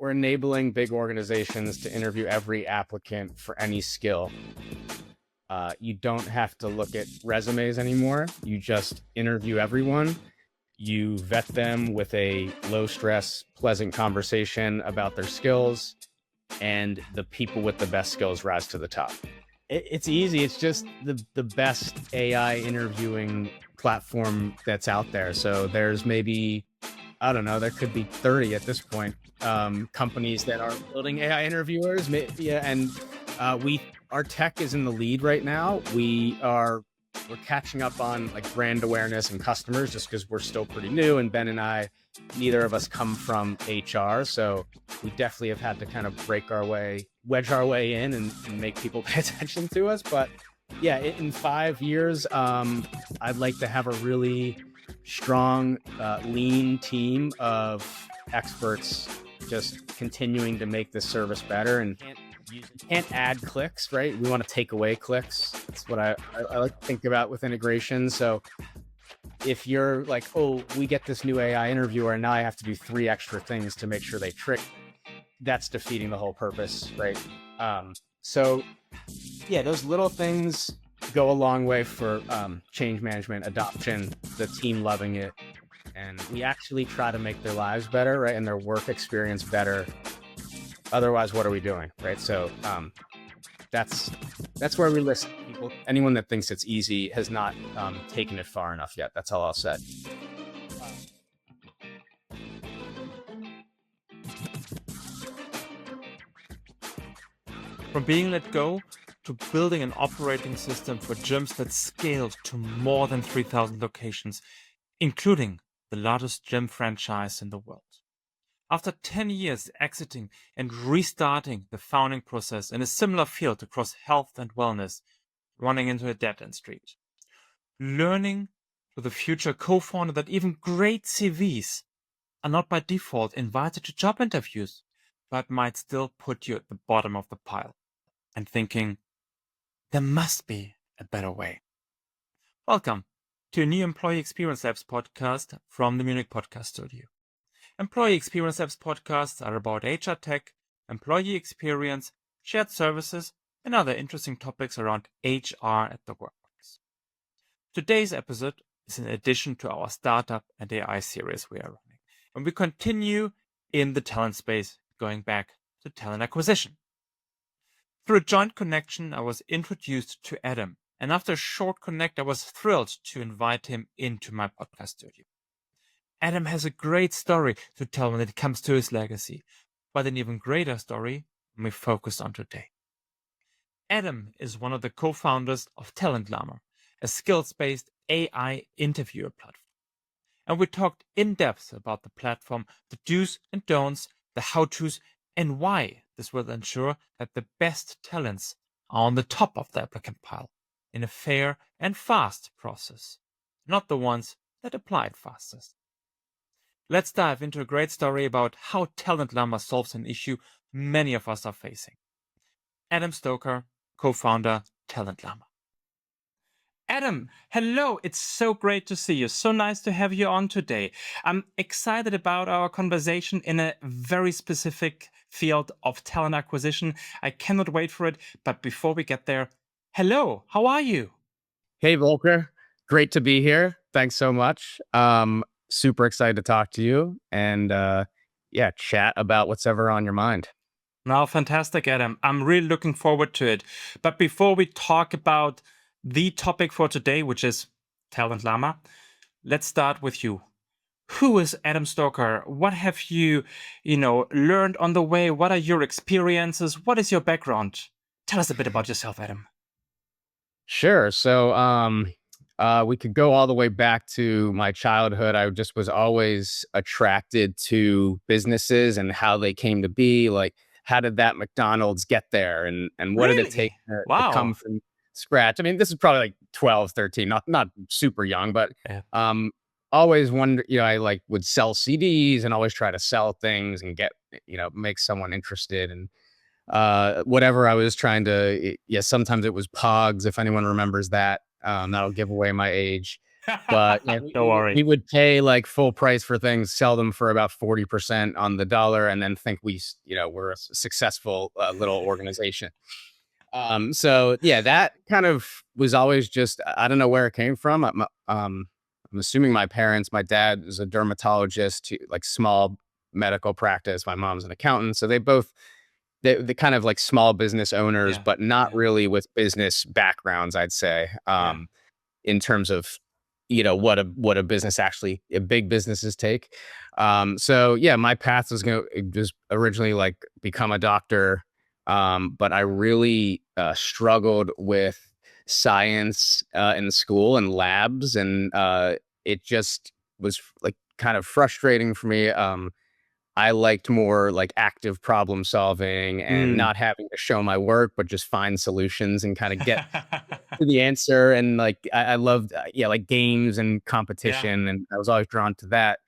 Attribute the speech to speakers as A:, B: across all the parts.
A: we're enabling big organizations to interview every applicant for any skill. You don't have to look at resumes anymore. You just interview everyone. You vet them with a low stress, pleasant conversation about their skills, and the people with the best skills rise to the top. It's easy. It's just the best AI interviewing platform that's out there. So there's maybe, I don't know, there could be 30 at this point, companies that are building AI interviewers. Yeah, and our tech is in the lead right now. We're catching up on like brand awareness and customers just because we're still pretty new. And Ben and I, neither of us come from HR. So we definitely have had to kind of wedge our way in and make people pay attention to us. But yeah, in 5 years, I'd like to have a really strong, lean team of experts just continuing to make this service better. And can't add clicks, right? We want to take away clicks. That's what I like to think about with integration. So if you're like, oh, we get this new AI interviewer and now I have to do 3 extra things to make sure they trick, that's defeating the whole purpose, right? So yeah, those little things go a long way for change management, adoption, the team loving it. And we actually try to make their lives better, right? And their work experience better. Otherwise, what are we doing, right? So that's where we listen. People, anyone that thinks it's easy has not taken it far enough yet. That's all I'll say.
B: From being let go to building an operating system for gyms that scaled to more than 3,000 locations, including the largest gym franchise in the world. After 10 years exiting and restarting the founding process in a similar field across health and wellness, running into a dead-end street. Learning to the future co-founder that even great CVs are not by default invited to job interviews, but might still put you at the bottom of the pile. And thinking, there must be a better way. Welcome to a new Employee Experience Labs podcast from the Munich Podcast studio. Employee Experience Labs podcasts are about HR tech, employee experience, shared services, and other interesting topics around HR at the workplace. Today's episode is in addition to our startup and AI series we are running, and we continue in the talent space, going back to talent acquisition. Through a joint connection, I was introduced to Adam, and after a short connect, I was thrilled to invite him into my podcast studio. Adam has a great story to tell when it comes to his legacy, but an even greater story we focus on today. Adam is one of the co-founders of TalentLlama, a skills-based AI interviewer platform. And we talked in depth about the platform, the do's and don'ts, the how-tos, and why this will ensure that the best talents are on the top of the applicant pile in a fair and fast process, not the ones that apply it fastest. Let's dive into a great story about how TalentLlama solves an issue many of us are facing. Adam Stoker, co-founder, TalentLlama. Adam, hello. It's so great to see you. So nice to have you on today. I'm excited about our conversation in a very specific field of talent acquisition. I cannot wait for it. But before we get there, hello, how are you?
A: Hey, Volker. Great to be here. Thanks so much. Super excited to talk to you and chat about what's ever on your mind.
B: Now, fantastic, Adam. I'm really looking forward to it. But before we talk about the topic for today, which is TalentLlama, let's start with you. Who is Adam Stoker? What have you, learned on the way? What are your experiences? What is your background? Tell us a bit about yourself, Adam.
A: Sure. So we could go all the way back to my childhood. I just was always attracted to businesses and how they came to be. Like, how did that McDonald's get there? And what did it take to come from scratch? I mean, this is probably like 12, 13, not super young, but always wonder, I would sell CDs and always try to sell things and get, make someone interested. And whatever I was trying to, sometimes it was Pogs, if anyone remembers that. That'll give away my age. But yeah,
B: Don't
A: we
B: worry.
A: would pay like full price for things, sell them for about 40% on the dollar, and then think we're a successful little organization. So yeah, that kind of was always just, I don't know where it came from. I'm assuming my parents, my dad is a dermatologist, like small medical practice. My mom's an accountant. So they kind of like small business owners,
B: Yeah.
A: but not
B: Yeah.
A: really with business backgrounds, I'd say.
B: Yeah.
A: In terms of what a business actually a big businesses take. So yeah, my path was going to just originally like become a doctor, but I really struggled with science in school and labs, and it just was like kind of frustrating for me. I liked more like active problem solving and
B: Mm.
A: not having to show my work, but just find solutions and kind of get to the answer. And like I loved, yeah, like games and
B: Yeah.
A: competition, and I was always drawn to that.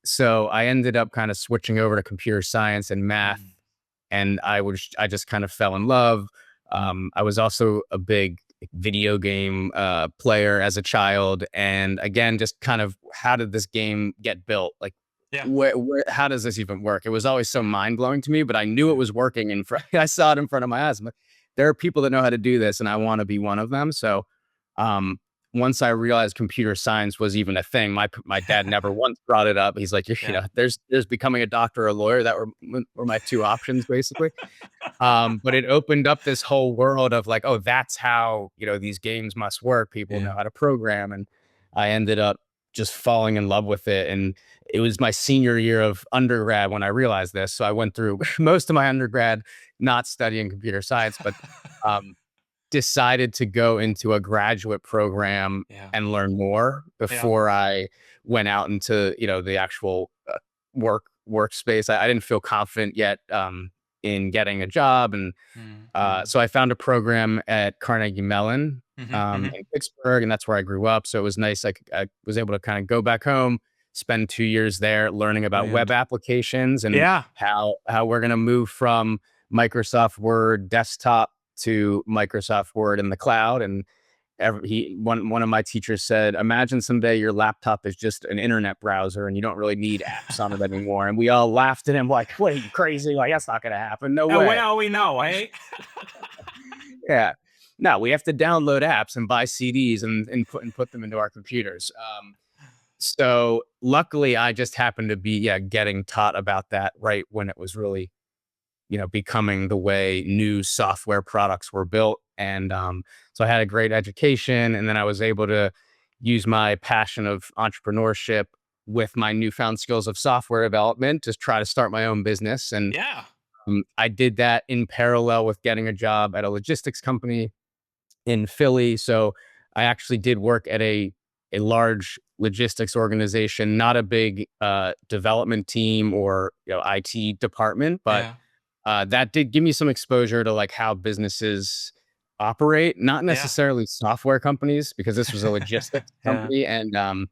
A: So I ended up kind of switching over to computer science and math,
B: Mm.
A: and I just kind of fell in love. I was also a big video game player as a child, and again, just kind of how did this game get built? Like,
B: Yeah.
A: how does this even work? It was always so mind blowing to me, but I knew it
B: Yeah.
A: was working in front. I saw it in front of my eyes. I'm like, there are people that know how to do this, and I want to be one of them. So, um, once I realized computer science was even a thing, my dad never once brought it up. He's like,
B: Yeah.
A: there's becoming a doctor or a lawyer that were my two options basically. But it opened up this whole world of like, oh, that's how, these games must work. People know
B: Yeah.
A: how to program. And I ended up just falling in love with it. And it was my senior year of undergrad when I realized this. So I went through most of my undergrad not studying computer science, but um, decided to go into a graduate program
B: Yeah.
A: and learn more
B: Yeah.
A: before I went out into, the actual workspace. I didn't feel confident yet in getting a job, and
B: Mm. Mm.
A: so I found a program at Carnegie Mellon
B: Mhm. Mhm.
A: in Pittsburgh, and that's where I grew up. So it was nice. I was able to kind of go back home, spend 2 years there, learning about web
B: Brilliant.
A: applications and
B: Yeah.
A: how we're going to move from Microsoft Word desktop to Microsoft Word in the cloud. And one of my teachers said, "Imagine someday your laptop is just an internet browser and you don't really need apps on it anymore." And we all laughed at him like, "What, are you crazy? Like that's not going to happen. No
B: And where
A: way."
B: are we now, eh?
A: Yeah. No, we have to download apps and buy CDs and put them into our computers. So luckily, I just happened to be getting taught about that right when it was really becoming the way new software products were built. And so I had a great education, and then I was able to use my passion of entrepreneurship with my newfound skills of software development to try to start my own business. And
B: Yeah.
A: I did that in parallel with getting a job at a logistics company in Philly. So I actually did work at a large logistics organization, not a big development team or IT department, but
B: Yeah.
A: that did give me some exposure to like how businesses operate, not
B: Yeah.
A: necessarily software companies, because this was a logistics
B: Yeah.
A: company, and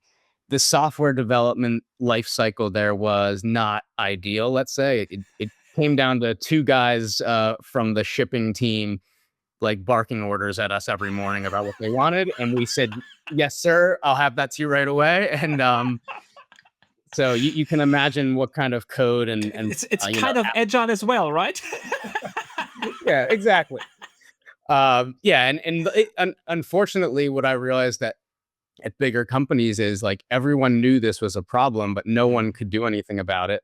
A: the software development life cycle there was not ideal. Let's say it came down to two guys from the shipping team like barking orders at us every morning about what they wanted, and we said, "Yes, sir, I'll have that to you right away." And so you can imagine what kind of code and
B: It's kind of agile as well, right?
A: yeah, exactly. Yeah, and unfortunately, what I realized that at bigger companies is like everyone knew this was a problem, but no one
B: Mm.
A: could do anything about it,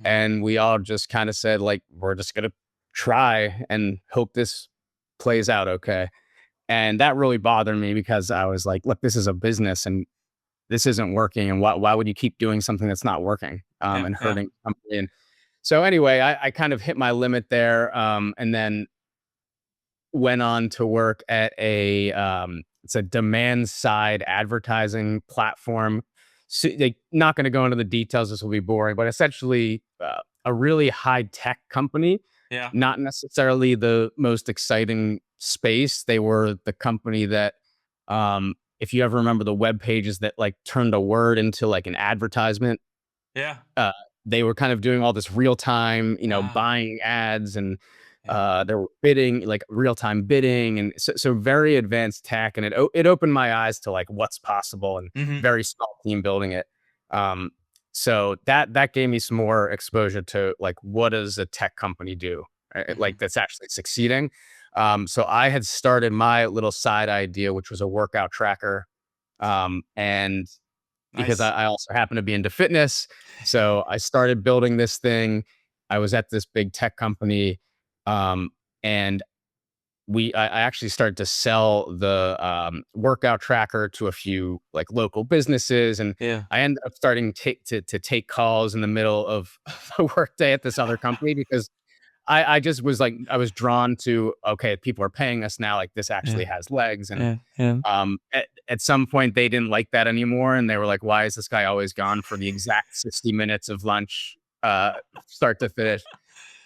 B: Mm.
A: and we all just kind of said like, we're just gonna try and hope this plays out okay. And that really bothered me because I was like, look, this is a business and this isn't working. And why would you keep doing something that's not working
B: Yeah.
A: and
B: Yeah.
A: hurting the company? And so anyway, I kind of hit my limit there, and then went on to work at it's a demand side advertising platform. So they not going to go into the details. This will be boring, but essentially a really high tech company,
B: Yeah.
A: not necessarily the most exciting space. They were the company that, if you ever remember the web pages that like turned a word into like an advertisement,
B: Yeah.
A: uh, they were kind of doing all this real time,
B: Ah.
A: buying ads and
B: Yeah.
A: There were bidding, like real-time bidding, and so very advanced tech, and it opened my eyes to like what's possible, and
B: Hmm.
A: very small team building it. Um, so that gave me some more exposure to like what does a tech company do, right?
B: Hmm.
A: Like that's actually succeeding. So I had started my little side idea, which was a workout tracker, and because
B: Nice.
A: I also happen to be into fitness. So I started building this thing. I was at this big tech company, um, and I actually started to sell the workout tracker to a few like local businesses, and
B: Yeah.
A: I ended up starting to take calls in the middle of the workday at this other company because I just was like I was drawn to, okay, people are paying us now, like this
B: Yeah.
A: actually has legs. And
B: Yeah. Yeah.
A: at some point they didn't like that anymore, and they were like, why is this guy always gone for the exact 60 minutes of lunch, start to finish?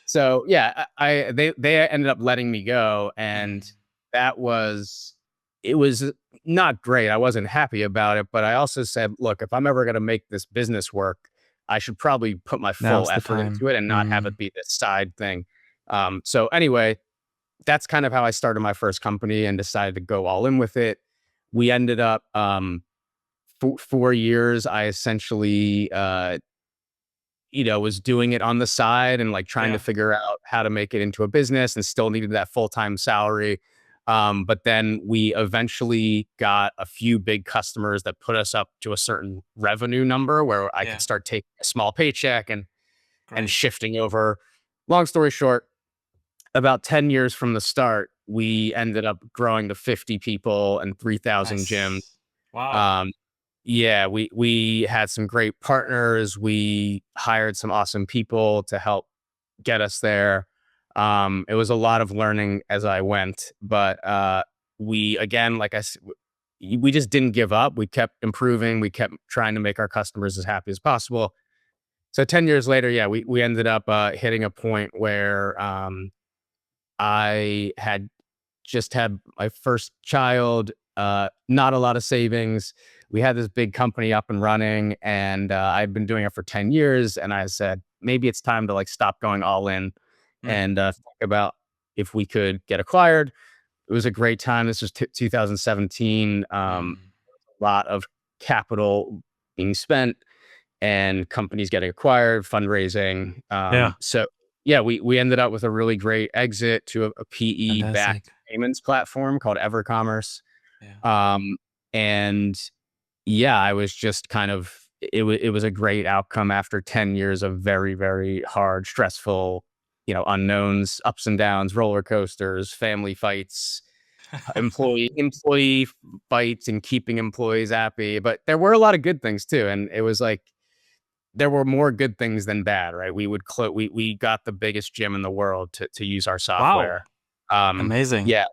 A: So yeah, they ended up letting me go, and
B: Mm.
A: that was it was not great. I wasn't happy about it, but I also said, look, if I'm ever going to make this business work, I should probably put my full
B: Now's the
A: effort
B: time.
A: into it and not have
B: Mm.
A: it be this side thing. So anyway, that's kind of how I started my first company and decided to go all in with it. We ended up 4 years. I essentially was doing it on the side and like trying to
B: Yeah.
A: figure out how to make it into a business, and still needed that full-time salary. But then we eventually got a few big customers that put us up to a certain revenue number where I could
B: Yeah.
A: start taking a small paycheck and
B: Great.
A: shifting over. Long story short, about 10 years from the start, we ended up growing to 50 people and 3,000 gyms.
B: Nice. Wow.
A: Um, yeah, we had some great partners. We hired some awesome people to help get us there. It was a lot of learning as I went, but we again, like we just didn't give up. We kept improving. We kept trying to make our customers as happy as possible. So 10 years later, yeah, we ended up hitting a point where I had just had my first child, not a lot of savings. We had this big company up and running, and I've been doing it for 10 years. And I said, maybe it's time to like stop going all in
B: Mm.
A: and think about if we could get acquired. It was a great time. This was 2017.
B: Mm.
A: A lot of capital being spent and companies getting acquired, fundraising.
B: Yeah.
A: So yeah, we ended up with a really great exit to a PE backed
B: Fantastic.
A: payments platform called EverCommerce.
B: Yeah.
A: Um, and yeah, I was just kind of it was a great outcome after 10 years of very, very hard, stressful, unknowns, ups and downs, roller coasters, family fights, employee fights, and keeping employees happy. But there were a lot of good things too. And it was like there were more good things than bad, right? We got the biggest gym in the world to use our
B: Wow.
A: software.
B: Amazing.
A: Yeah,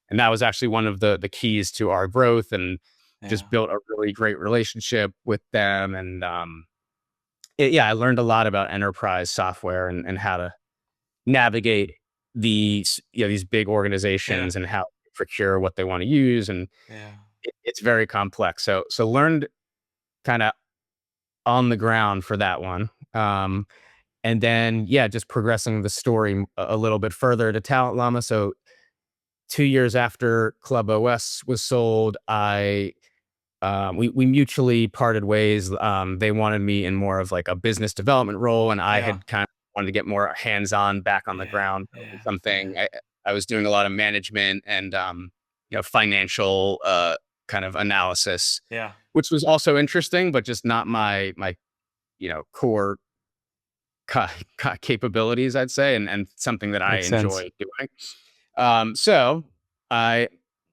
A: and that was actually one of the keys to our growth, and
B: Yeah.
A: just built a really great relationship with them. And yeah, I learned a lot about enterprise software and how to navigate these big
B: Yeah.
A: organizations and how to procure what they want to use, and
B: Yeah.
A: it's very complex. So learned kind of on the ground for that one. And then, yeah, just progressing the story a little bit further to TalentLlama. So 2 years after Club OS was sold, we mutually parted ways. They wanted me in more of like a business development role, and I
B: Yeah.
A: had kind of wanted to get more hands-on, back on the
B: Yeah.
A: ground, building
B: Yeah.
A: something.
B: Yeah.
A: I was doing a lot of management and financial kind of analysis,
B: Yeah.
A: which was also interesting, but just not my core capabilities, I'd say, and something that I
B: Makes sense.
A: enjoy doing. So I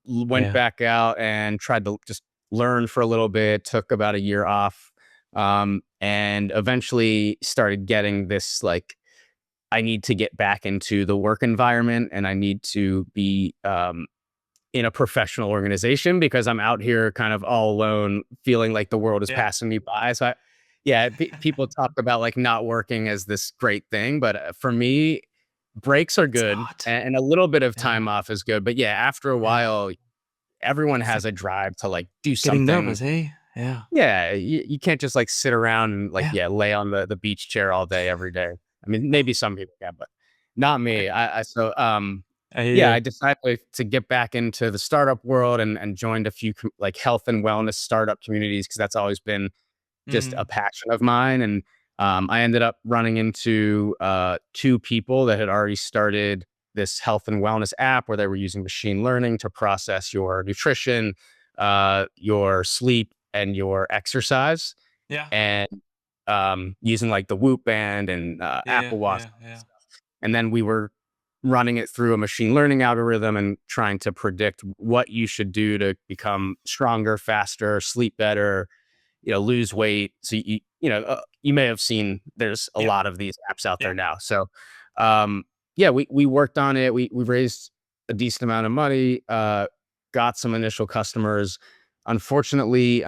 A: went
B: Yeah.
A: back out and tried to just learn for a little bit, took about a year off, and eventually started getting this like, I need to get back into the work environment, and I need to be in a professional organization because I'm out here kind of all alone, feeling like the world is
B: Yeah.
A: passing me by. So, yeah, people talk about like not working as this great thing, but for me, breaks are
B: It's
A: good,
B: not.
A: and a little bit of
B: Yeah.
A: time off is good. But yeah, after a
B: Yeah.
A: while, everyone
B: It's
A: has
B: like
A: a drive to like do
B: getting
A: something.
B: nervous, hey? Yeah.
A: Yeah, you can't just like sit around and like,
B: Yeah.
A: yeah, lay on the beach chair all day every day. I mean,
B: No.
A: maybe some people can, but Not me.
B: Yeah.
A: I decided to get back into the startup world and joined a few like health and wellness startup communities because that's always been just a
B: Mm.
A: passion of mine. And I ended up running into two people that had already started this health and wellness app where they were using machine learning to process your nutrition, your sleep, and your exercise,
B: Yeah.
A: and using like the Whoop band and
B: Yeah.
A: Apple Watch.
B: Yeah. Yeah.
A: And then we were running it through a machine learning algorithm and trying to predict what you should do to become stronger, faster, sleep better, lose weight. So you may have seen there's a
B: Yeah.
A: lot of these apps out
B: Yeah.
A: there now. So yeah, we worked on it. We raised a decent amount of money, got some initial customers. Unfortunately,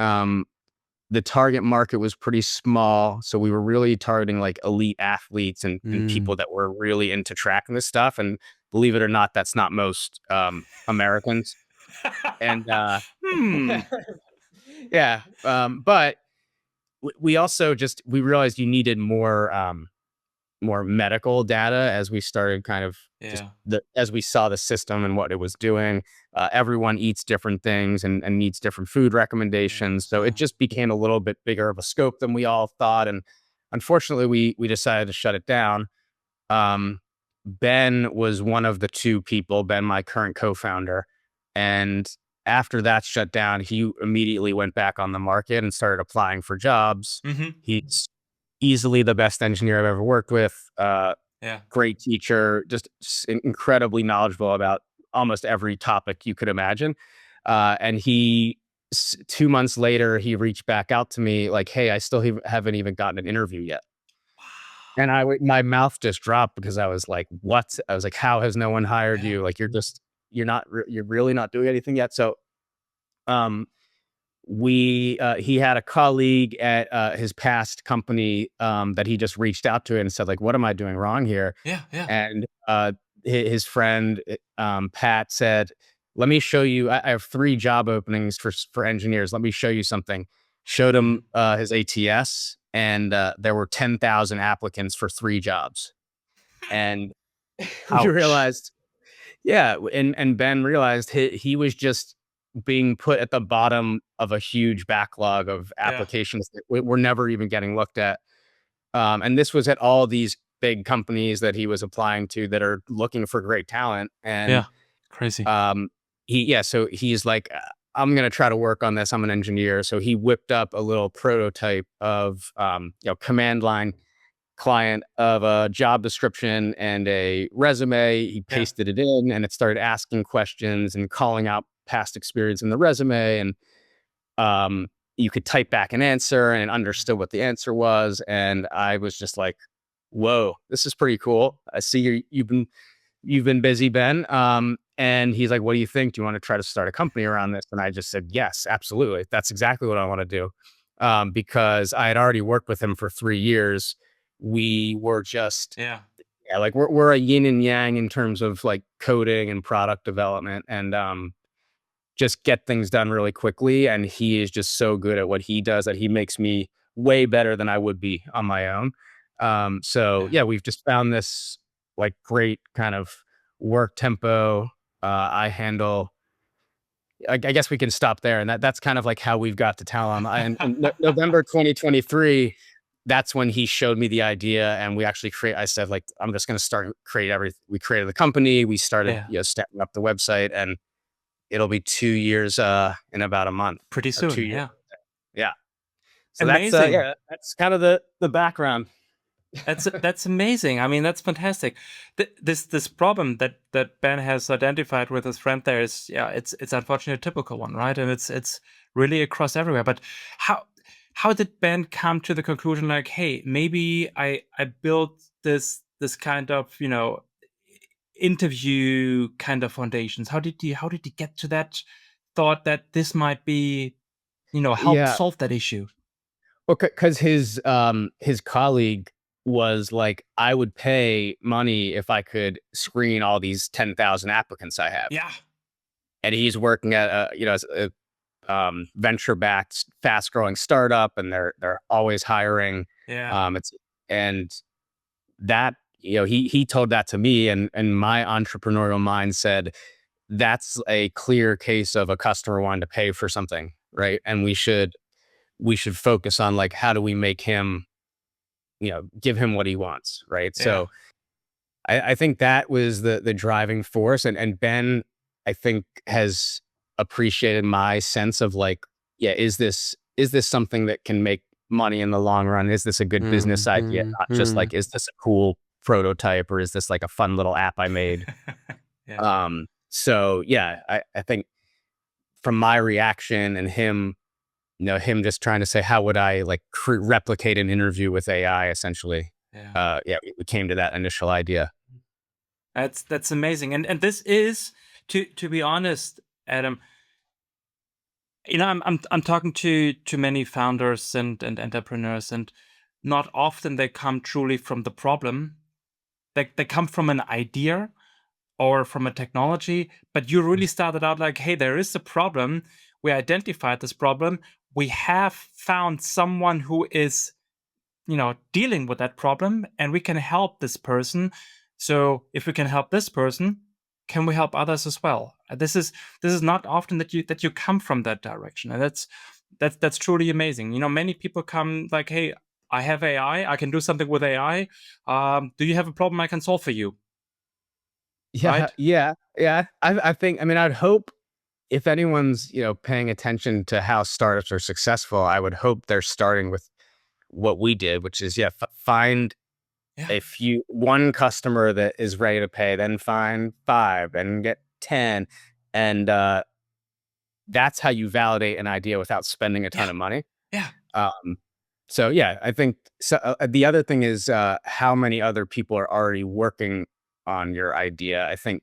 A: the target market was pretty small. So we were really targeting like elite athletes and
B: Mm.
A: people that were really into tracking this stuff. And believe it or not, that's not most Americans. And
B: Hmm.
A: yeah, but we also we realized you needed more medical data as we started kind of just
B: Yeah.
A: as we saw the system and what it was doing. Everyone eats different things and needs different food recommendations,
B: Yes.
A: so it
B: Yeah.
A: just became a little bit bigger of a scope than we all thought. And unfortunately, we decided to shut it down. um, Ben was one of the two people, Ben, my current co-founder. And after that shut down, he immediately went back on the market and started applying for jobs.
B: Mm-hmm.
A: He's easily the best engineer I've ever worked with.
B: Yeah.
A: Great teacher, just incredibly knowledgeable about almost every topic you could imagine. And 2 months later, he reached back out to me like, "Hey, I still haven't even gotten an interview yet." And my mouth just dropped because I was like, "What?" I was like, "How has no one hired
B: Yeah.
A: you? Like, you're really not doing anything yet." So, um, he had a colleague at his past company that he just reached out to and said, like, "What am I doing wrong here?"
B: Yeah. Yeah.
A: And his friend Pat said, "Let me show you. I have 3 job openings for engineers. Let me show you something." Showed him
B: Mm.
A: his ATS, and there were 10,000 applicants for 3 jobs. And we
B: Ouch.
A: realized, yeah, and Ben realized he was just being put at the bottom of a huge backlog of
B: Yeah.
A: applications that were never even getting looked at. And this was at all these big companies that he was applying to that are looking for great talent. And
B: Yeah. Crazy.
A: um, so he's like, I'm going to try to work on this. I'm an engineer. So he whipped up a little prototype of, command line client of a job description and a resume. He
B: Yeah.
A: pasted it in and it started asking questions and calling out past experience in the resume. And um, you could type back an answer and it understood what the answer was. And I was just like, whoa, this is pretty cool. I see you've been busy, Ben. And he's like, what do you think? Do you want to try to start a company around this? And I just said, yes, absolutely. That's exactly what I want to do. Because I had already worked with him for 3 years. We were just,
B: Yeah.
A: yeah, like we're a yin and yang in terms of like coding and product development and just get things done really quickly. And he is just so good at what he does that he makes me way better than I would be on my own. So
B: Yeah.
A: yeah, we've just found this like great kind of work tempo. I handle. I guess we can stop there, and that's kind of like how we've got to TalentLlama. And in November 2023, that's when he showed me the idea, and we actually create. I said like, I'm just going to start create everything. We created the company. We started,
B: Yeah.
A: stepping up the website, and it'll be 2 years in about a month
B: Pretty
A: or
B: soon.
A: 2 years.
B: Yeah.
A: Yeah. So that's
B: Amazing.
A: yeah, that's kind of the background.
B: That's amazing. I mean, that's fantastic. This problem that Ben has identified with his friend there is, yeah, it's unfortunately a typical one, right? And it's really across everywhere. But how how did Ben come to the conclusion like, hey, maybe I built this kind of, interview kind of foundations? How did he get to that thought that this might be, help
A: Yeah.
B: solve that issue?
A: Well, because his colleague was like, I would pay money if I could screen all these 10,000 applicants I have.
B: Yeah.
A: And he's working at as a venture backed, fast growing startup, and they're always hiring.
B: Yeah.
A: It's and that he told that to me, and my entrepreneurial mind said that's a clear case of a customer wanting to pay for something, right? And we should focus on like how do we make him, give him what he wants, right?
B: Yeah.
A: So I think that was the driving force, and Ben, I think, has appreciated my sense of like, yeah, is this something that can make money in the long run? Is this a good business idea? Not just
C: Mm-hmm.
A: like, is this a cool prototype, or is this like a fun little app I made?
B: Yeah.
A: So yeah, I think from my reaction and him just trying to say, how would I like replicate an interview with AI essentially?
B: Yeah.
A: Yeah, we came to that initial idea.
B: That's amazing. And this is, to be honest, Adam, I'm talking to many founders and entrepreneurs, and not often they come truly from the problem. They come from an idea or from a technology, but you really started out like, hey, there is a problem. We identified this problem. We have found someone who is, dealing with that problem, and we can help this person. So if we can help this person, can we help others as well? This is not often that you come from that direction, and that's truly amazing. Many people come like, hey, I have AI, I can do something with AI. Do you have a problem I can solve for you?
A: Yeah,
B: Right?
A: yeah, yeah. I think, I mean, I'd hope if anyone's, paying attention to how startups are successful, I would hope they're starting with what we did, which is, yeah, find
B: Yeah.
A: one customer that is ready to pay, then find five and get 10. And that's how you validate an idea without spending a ton
B: Yeah.
A: of money.
B: Yeah.
A: So yeah, I think so. The other thing is how many other people are already working on your idea. I think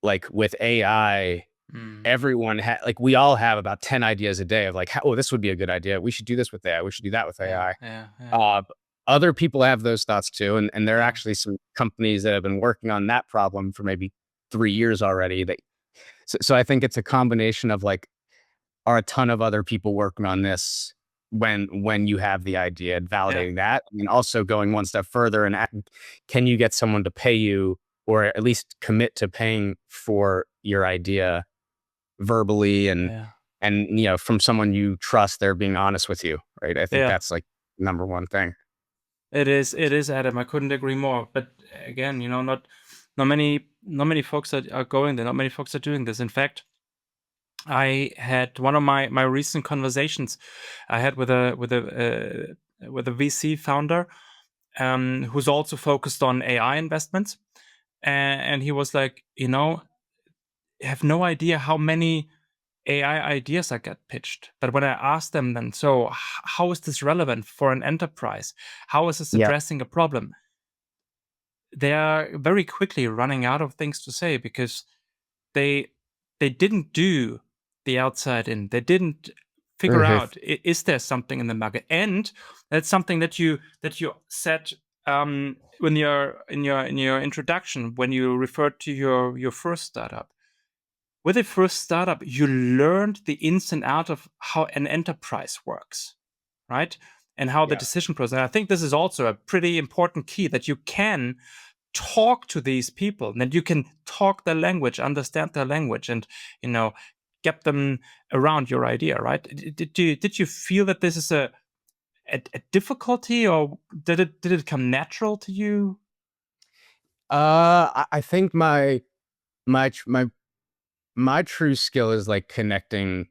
A: like with AI,
B: Mm.
A: everyone like we all have about 10 ideas a day of like, oh, this would be a good idea. We should do this with AI. We should do that with
B: Yeah.
A: AI.
B: Yeah. Yeah.
A: Uh, Other people have those thoughts too. And there are
B: Yeah.
A: actually some companies that have been working on that problem for maybe 3 years already. So I think it's a combination of like, are a ton of other people working on this when you have the idea and
B: Yeah.
A: validating that, and also going one step further and can you get someone to pay you, or at least commit to paying for your idea verbally, and
B: Yeah.
A: from someone you trust, they're being honest with you, right? I think
B: Yeah.
A: that's like number one thing.
B: It is, Adam. I couldn't agree more. But again, not many folks are going there. Not many folks are doing this. In fact, I had one of my recent conversations I had with a VC founder, who's also focused on AI investments, and he was like, I have no idea how many AI ideas I get pitched. But when I ask them, then, so how is this relevant for an enterprise? How is this
A: Yeah.
B: addressing a problem? They are very quickly running out of things to say, because they didn't do the outside in. They didn't figure
A: Hmm.
B: out, is there something in the market? And that's something that you said, when you're in your introduction, when you referred to your first startup. With the first startup, you learned the ins and out of how an enterprise works, right? And how the
A: Yeah.
B: decision process. And I think this is also a pretty important key, that you can talk to these people, and that you can talk their language, understand their language, and get them around your idea, right? Did you feel that this is a difficulty, or did it come natural to you?
A: I think my tr- my my true skill is like connecting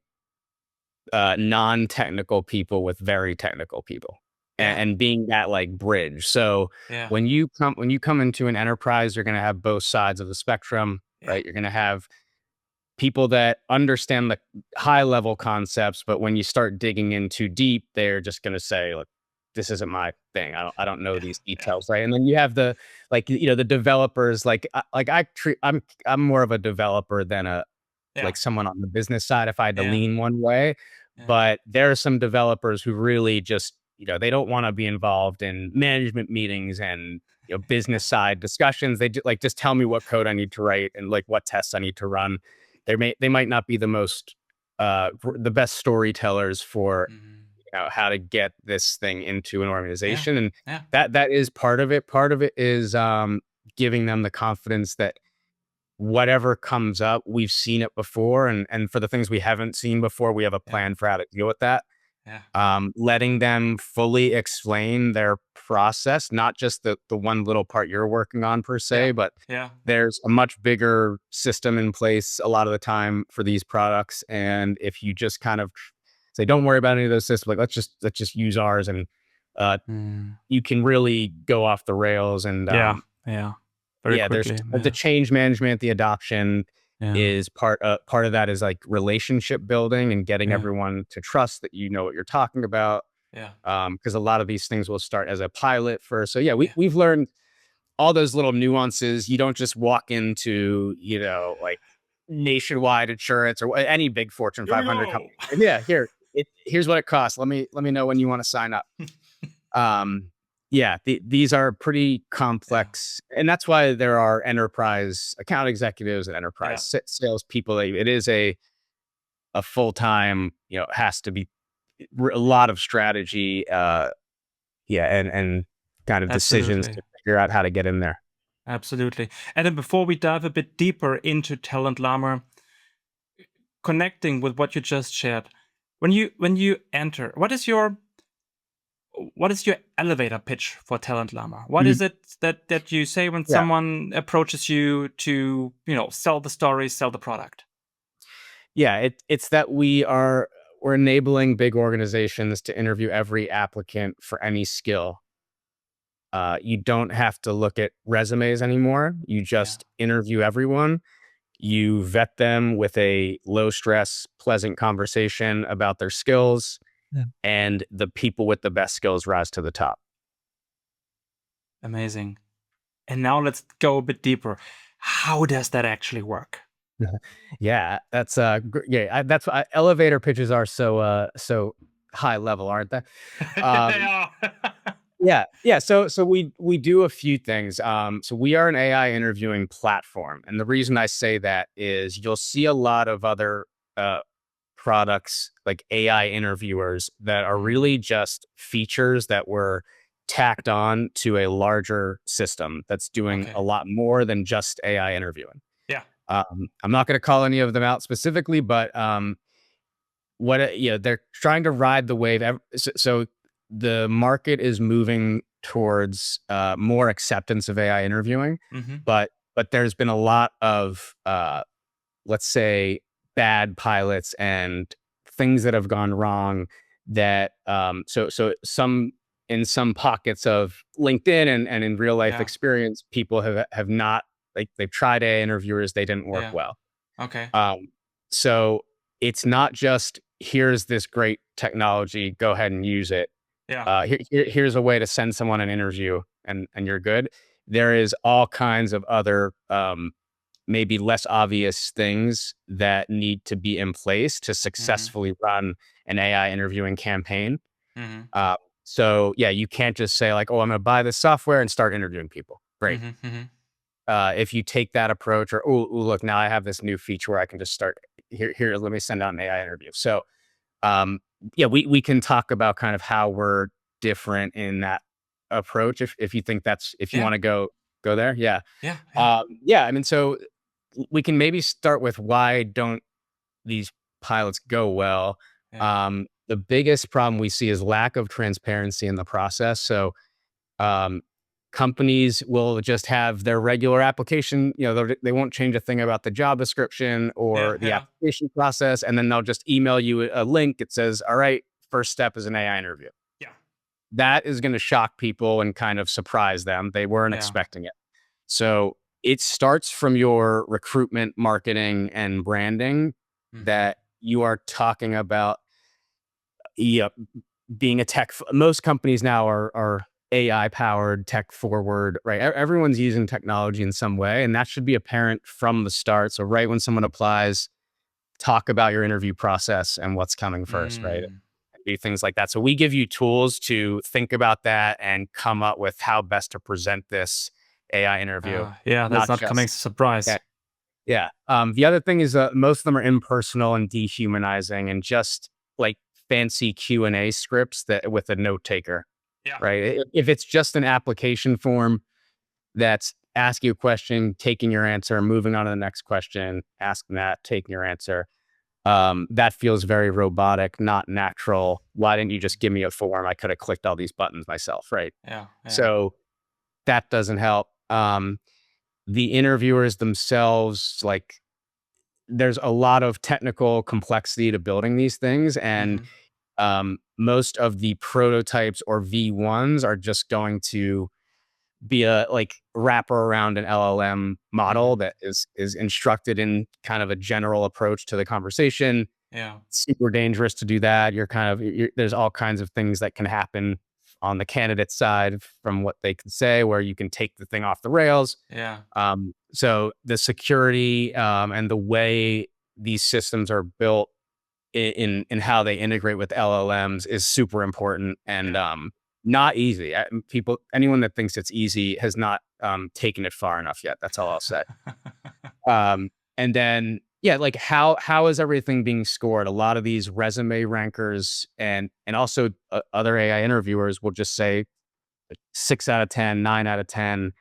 A: non-technical people with very technical people,
B: Yeah.
A: and being that like bridge. So
B: Yeah.
A: when you come into an enterprise, you're going to have both sides of the spectrum,
B: Yeah.
A: right? You're going to have people that understand the high level concepts, but when you start digging in too deep, they're just going to say, look, this isn't my thing. I don't know
B: Yeah.
A: these
B: Yeah.
A: details, right? And then you have the the developers, I'm more of a developer than a
B: Yeah.
A: like someone on the business side if I had to
B: Yeah.
A: lean one way.
B: Yeah.
A: But there are some developers who really just, they don't want to be involved in management meetings and business side discussions. They like, just tell me what code I need to write and like what tests I need to run. They might not be the best storytellers for
B: Mhm.
A: how to get this thing into an
B: Yeah.
A: organization. And
B: Yeah.
A: that is part of it. Part of it is giving them the confidence that whatever comes up, we've seen it before. And for the things we haven't seen before, we have a
B: Yeah.
A: plan for how to deal with that.
B: Yeah.
A: Letting them fully explain their process, not just the one little part you're working on per se,
B: Yeah.
A: but
B: Yeah.
A: there's a much bigger system in place a lot of the time for these products. And if you just kind of say, don't worry about any of those systems, like let's just use ours, and
B: Mm.
A: you can really go off the rails. And
B: Yeah. Yeah. Very
A: yeah, there's
B: quickly.
A: the
B: Yeah.
A: change management, the adoption
B: Yeah.
A: is part of that is like relationship building and getting
B: Yeah.
A: everyone to trust that you know what you're talking about.
B: Yeah.
A: Because a lot of these things will start as a pilot first. So yeah,
B: Yeah.
A: we've learned all those little nuances. You don't just walk into, like Nationwide Insurance or any big Fortune 500
B: Yo.
A: company. And yeah, here's what it costs. Let me know when you want to sign up. Yeah, these are pretty
B: Yeah.
A: complex, and that's why there are enterprise account executives and enterprise
B: Yeah.
A: salespeople. It is a full time. Has to be a lot of strategy. Yeah, and kind of decisions
B: Absolutely.
A: to figure out how to get in there.
B: Absolutely. And then before we dive a bit deeper into TalentLlama, connecting with what you just shared, when you enter, what is your elevator pitch for TalentLlama? What is
A: Mhm.
B: it that you say when
A: Yeah,
B: someone approaches you to, sell the story, sell the product?
A: yeah. It's that we're enabling big organizations to interview every applicant for any skill. You don't have to look at resumes anymore. You
B: Yeah.
A: just interview everyone. You vet them with a low stress, pleasant conversation about their skills,
B: Yeah.
A: and the people with the best skills rise to the top.
B: Amazing. And now let's go a bit deeper. How does that actually work?
A: Yeah, that's that's why elevator pitches are so high level, aren't they? Um,
B: Yeah.
A: yeah. So we do a few things. So we are an AI interviewing platform, and the reason I say that is you'll see a lot of other uh, products like AI interviewers that are
B: Mm.
A: really just features that were tacked on to a larger system that's doing
B: Okay.
A: a lot more than just AI interviewing.
B: Yeah.
A: I'm not going to call any of them out specifically, but they're trying to ride the wave. So the market is moving towards more acceptance of AI interviewing,
B: Hmm.
A: but there's been a lot of let's say bad pilots and things that have gone wrong that so some in some pockets of LinkedIn and in real life
B: Yeah.
A: experience, people have not, like, they've tried AI interviewers, they didn't work
B: Yeah.
A: well.
B: Okay.
A: So it's not just here's this great technology, go ahead and use it.
B: Yeah.
A: Here's a way to send someone an interview, and you're good. There is all kinds of other maybe less obvious things that need to be in place to
B: Hmm.
A: successfully run an AI interviewing campaign.
B: Hmm.
A: Uh, so yeah, you can't just say like, "Oh, I'm going to buy this software and start interviewing people." Great.
B: Hmm. Hmm.
A: If you take that approach, or look, now I have this new feature where I can just start here. Let me send out an AI interview. So um, yeah, we can talk about kind of how we're different in that approach. If you think if you
B: Yeah.
A: want to go there, yeah.
B: Yeah. Yeah.
A: Yeah, I mean, so we can maybe start with why don't these pilots go well.
B: Yeah.
A: The biggest problem we see is lack of transparency in the process. So um, companies will just have their regular application. They won't change a thing about the job description
B: Yeah.
A: or the
B: Yeah.
A: application process, and then they'll just email you a link. It says, "All right, first step is an AI interview."
B: Yeah.
A: That is going to shock people and kind of surprise them. They weren't
B: Yeah.
A: expecting it. So it starts from your recruitment, marketing, and branding,
B: Hmm.
A: that you are talking about. Yeah, being a most companies now are AI powered, tech forward, right? Everyone's using technology in some way, and that should be apparent from the start. So right when someone applies, talk about your interview process and what's coming first, right?
B: Mm.
A: Do things like that. So we give you tools to think about that and come up with how best to present this AI interview,
B: Yeah. That's
A: not
B: not coming as
A: just.
B: a surprise.
A: Yeah. Yeah. The other thing is most of them are impersonal and dehumanizing and just like fancy Q&A scripts that with a note taker,
B: Yeah.
A: right? If it's just an application form that's asking you a question, taking your answer, moving on to the next question, asking that, taking your answer, that feels very robotic, not natural. Why didn't you just give me a form? I could have clicked all these buttons myself, right?
B: Yeah. Yeah.
A: So that doesn't help. The interviewers themselves, like, there's a lot of technical complexity to building these things, and most of the prototypes or V1s are just going to be a like wrapper around an LLM model that is instructed in kind of a general approach to the conversation.
B: Yeah.
A: Super dangerous to do that. There's all kinds of things that can happen on the candidate side from what they can say, where you can take the thing off the rails.
B: Yeah.
A: So the security and the way these systems are built in how they integrate with LLMs is super important and not easy. Anyone that thinks it's easy has not taken it far enough yet. That's all I'll say. And then, yeah, like how is everything being scored? A lot of these resume rankers and also other AI interviewers will just say 6 out of 10, 9 out of 10.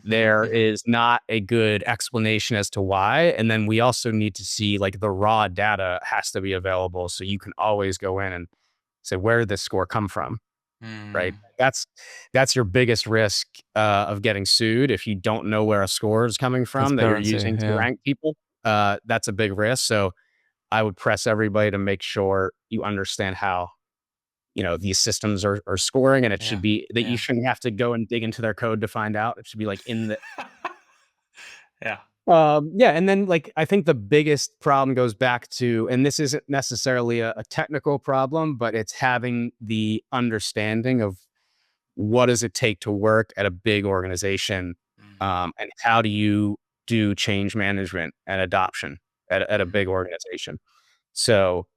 A: There is not a good explanation as to why. And then we also need to see, like, the raw data has to be available. So you can always go in and say, where did this score come from? Right. That's your biggest risk of getting sued. If you don't know where a score is coming from that you're
B: Transparency.
A: using to
B: Yeah.
A: rank people, that's a big risk. So I would press everybody to make sure you understand how, these systems are scoring, and it should be that you shouldn't have to go and dig into their code to find out. It should be like in the,
B: Yeah.
A: yeah. And then, like, I think the biggest problem goes back to, and this isn't necessarily a technical problem, but it's having the understanding of what does it take to work at a big organization, and how do you do change management and adoption at a big organization. So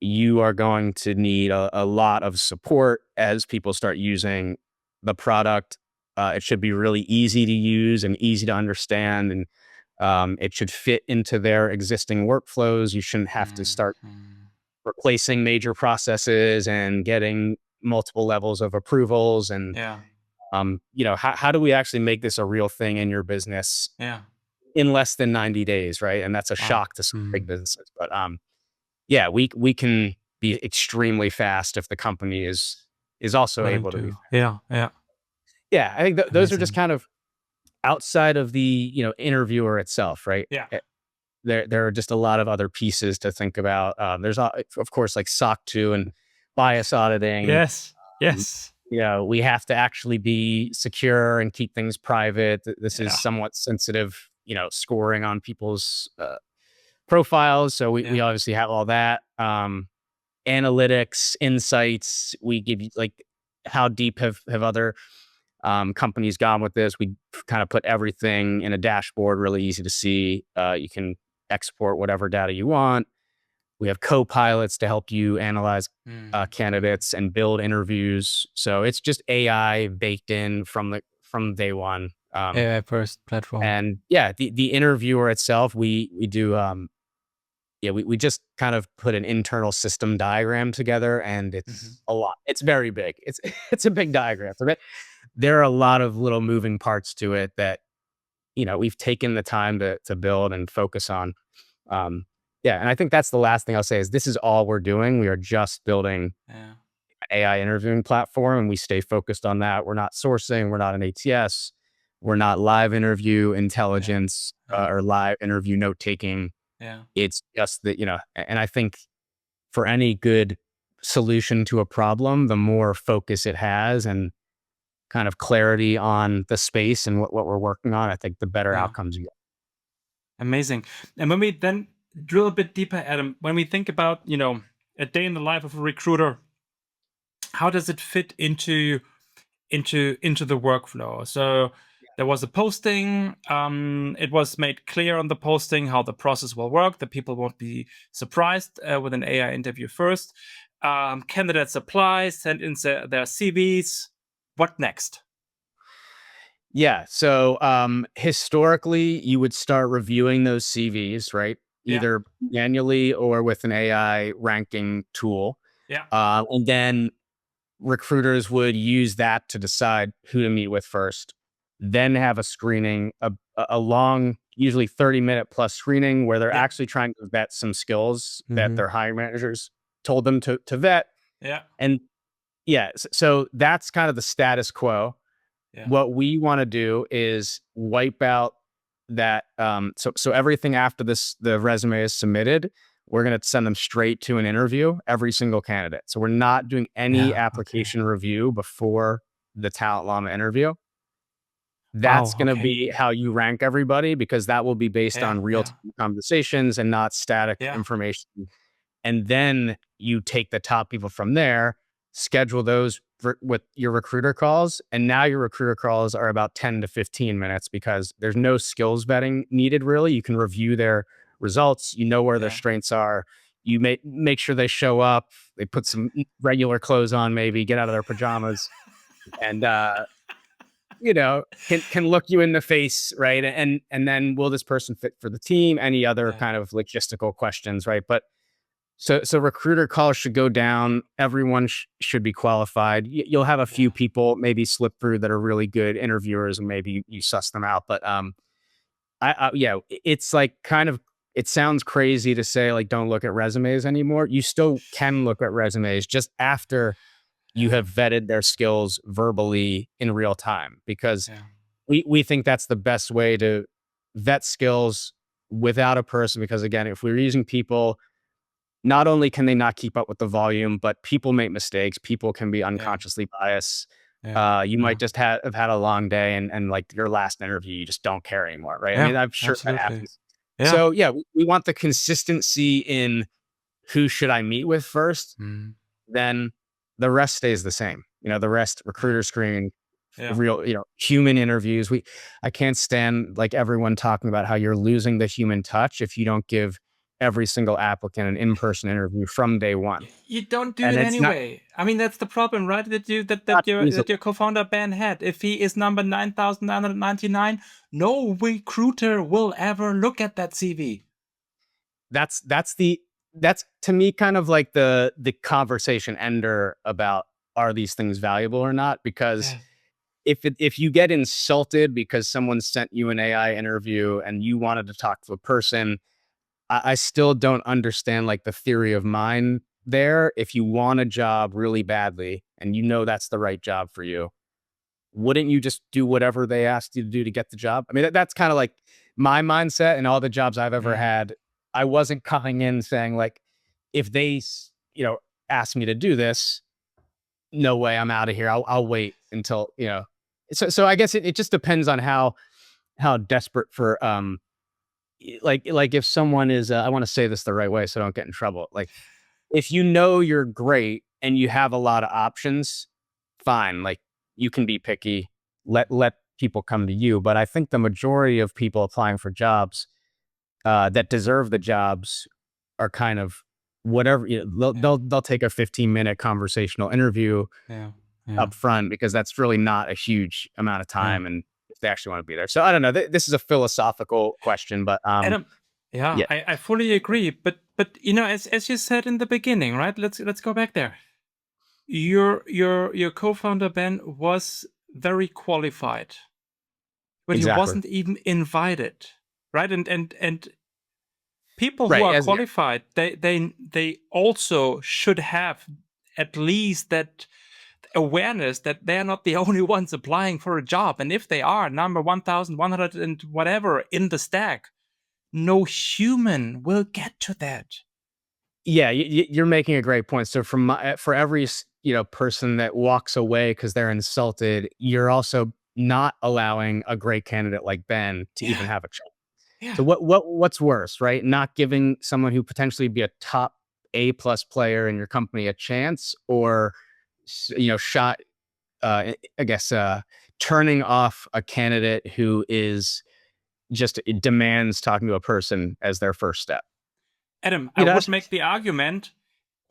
A: you are going to need a lot of support as people start using the product. It should be really easy to use and easy to understand, and it should fit into their existing workflows. You shouldn't have to start replacing major processes and getting multiple levels of approvals. And
B: Yeah.
A: how do we actually make this a real thing in your business
B: Yeah.
A: in less than 90 days, right? And that's a
B: Wow.
A: shock to some big businesses. But yeah, we can be extremely fast if the company is also
B: Willing
A: able to be.
B: to. Yeah. Yeah.
A: Yeah, I think those are just
B: Amazing.
A: kind of outside of the interviewer itself, right?
B: Yeah.
A: There are just a lot of other pieces to think about. There's of course, like SOC 2 and bias auditing.
B: Yes. Yes.
A: We have to actually be secure and keep things private. This is
B: Yeah.
A: somewhat sensitive, scoring on people's profiles. So we obviously have all that. Analytics, insights. We give you, like, how deep have other companies gone with this? We kind of put everything in a dashboard, really easy to see. You can export whatever data you want. We have co-pilots to help you analyze candidates and build interviews. So it's just AI baked in from day one.
B: AI first platform.
A: And yeah, the interviewer itself, we do. We just kind of put an internal system diagram together, and it's a lot. It's very big. It's a big diagram. So there are a lot of little moving parts to it that we've taken the time to build and focus on. Yeah, and I think that's the last thing I'll say is this is all we're doing. We are just building
B: Yeah.
A: AI interviewing platform, and we stay focused on that. We're not sourcing. We're not an ATS. We're not live interview intelligence or live interview note taking.
B: Yeah.
A: It's just that, and I think for any good solution to a problem, the more focus it has and kind of clarity on the space and what we're working on, I think the better
B: Yeah.
A: outcomes you get.
B: Amazing. And when we then drill a bit deeper, Adam, when we think about, a day in the life of a recruiter, how does it fit into the workflow? So there was a posting. It was made clear on the posting how the process will work. The people won't be surprised with an AI interview first. Candidates apply, send in their CVs. What next?
A: Yeah. So historically, you would start reviewing those CVs, right?
B: Yeah.
A: Either manually or with an AI ranking tool.
B: Yeah.
A: And then recruiters would use that to decide who to meet with first, then have a screening, a long, usually 30-minute plus screening where they're
B: Yeah.
A: actually trying to vet some skills that
B: Mm-hmm.
A: their hiring managers told them to vet.
B: Yeah.
A: And yeah, so that's kind of the status quo.
B: Yeah.
A: What we want to do is wipe out that. So everything after the resume is submitted, we're going to send them straight to an interview, every single candidate. So we're not doing any
B: Yeah. Okay.
A: application review before the TalentLlama interview. That's
B: Wow.
A: going to
B: Okay.
A: be how you rank everybody, because that will be based
B: Yeah.
A: on real
B: Yeah.
A: time conversations and not static
B: Yeah.
A: information. And then you take the top people from there, schedule those with your recruiter calls. And now your recruiter calls are about 10 to 15 minutes because there's no skills vetting needed, really. You can review their results, you know where their
B: Yeah.
A: strengths are. You make sure they show up, they put some regular clothes on, maybe get out of their pajamas, and can look you in the face, right? And then, will this person fit for the team? Any other
B: Yeah.
A: kind of logistical questions, right? But so recruiter calls should go down. Everyone should be qualified. You'll have a few
B: Yeah.
A: people maybe slip through that are really good interviewers, and maybe you suss them out. But yeah, it's like kind of, it sounds crazy to say like don't look at resumes anymore. You still can look at resumes just after you
B: Yeah.
A: have vetted their skills verbally in real time, because
B: Yeah.
A: we think that's the best way to vet skills without a person. Because again, if we're using people, not only can they not keep up with the volume, but people make mistakes. People can be
B: Yeah.
A: unconsciously biased.
B: Yeah.
A: You
B: Yeah.
A: might just have had a long day, and like your last interview, you just don't care anymore, right? I
B: Yeah.
A: mean, I'm sure that
B: Absolutely.
A: happens.
B: Yeah.
A: So yeah, we want the consistency in who should I meet with first.
B: Mm.
A: Then the rest stays the same. The rest,
B: Yeah.
A: recruiter screening,
B: Yeah.
A: real, human interviews. I can't stand like everyone talking about how you're losing the human touch if you don't give every single applicant an in-person interview from day one.
B: You don't do
A: And
B: it
A: it's not
B: anyway. I mean, that's the problem, right?
A: not
B: That
A: feasible.
B: your co-founder Ben had. If he is number 9,999, no recruiter will ever look at that CV.
A: That's that's to me kind of like the conversation ender about, are these things valuable or not? Because
B: Yeah.
A: if you get insulted because someone sent you an AI interview and you wanted to talk to a person, I still don't understand like the theory of mind there. If you want a job really badly and that's the right job for you, wouldn't you just do whatever they asked you to do to get the job? I mean, that's kind of like my mindset and all the jobs I've ever
B: Mm.
A: had. I wasn't coming in saying like, if they, ask me to do this, no way, I'm out of here. I'll wait until, so I guess it just depends on how desperate for, like if someone is, I want to say this the right way so I don't get in trouble. Like if you're great and you have a lot of options, fine. Like you can be picky, let people come to you. But I think the majority of people applying for jobs that deserve the jobs are kind of whatever.
B: Yeah.
A: They'll take a 15-minute conversational interview
B: Yeah. Yeah.
A: up front, because that's really not a huge amount of
B: Yeah.
A: time, and if they actually want to be there. So I don't know. This is a philosophical question, but
B: Adam, yeah,
A: yeah,
B: I fully agree. But as you said in the beginning, right? Let's go back there. Your co-founder Ben was very qualified, but he
A: exactly.
B: wasn't even invited, right? And people who
A: Right.
B: are
A: As
B: qualified, they also should have at least that awareness that they're not the only ones applying for a job. And if they are number 1,100 and whatever in the stack, no human will get to that.
A: Yeah, you're making a great point. So for every person that walks away because they're insulted, you're also not allowing a great candidate like Ben to even
B: Yeah,
A: have a chance.
B: yeah,
A: So what's worse, right? Not giving someone who potentially be a top A+ player in your company a chance, or shot I guess turning off a candidate who is just, it demands talking to a person as their first step.
B: Adam, I would
A: That's
B: make the argument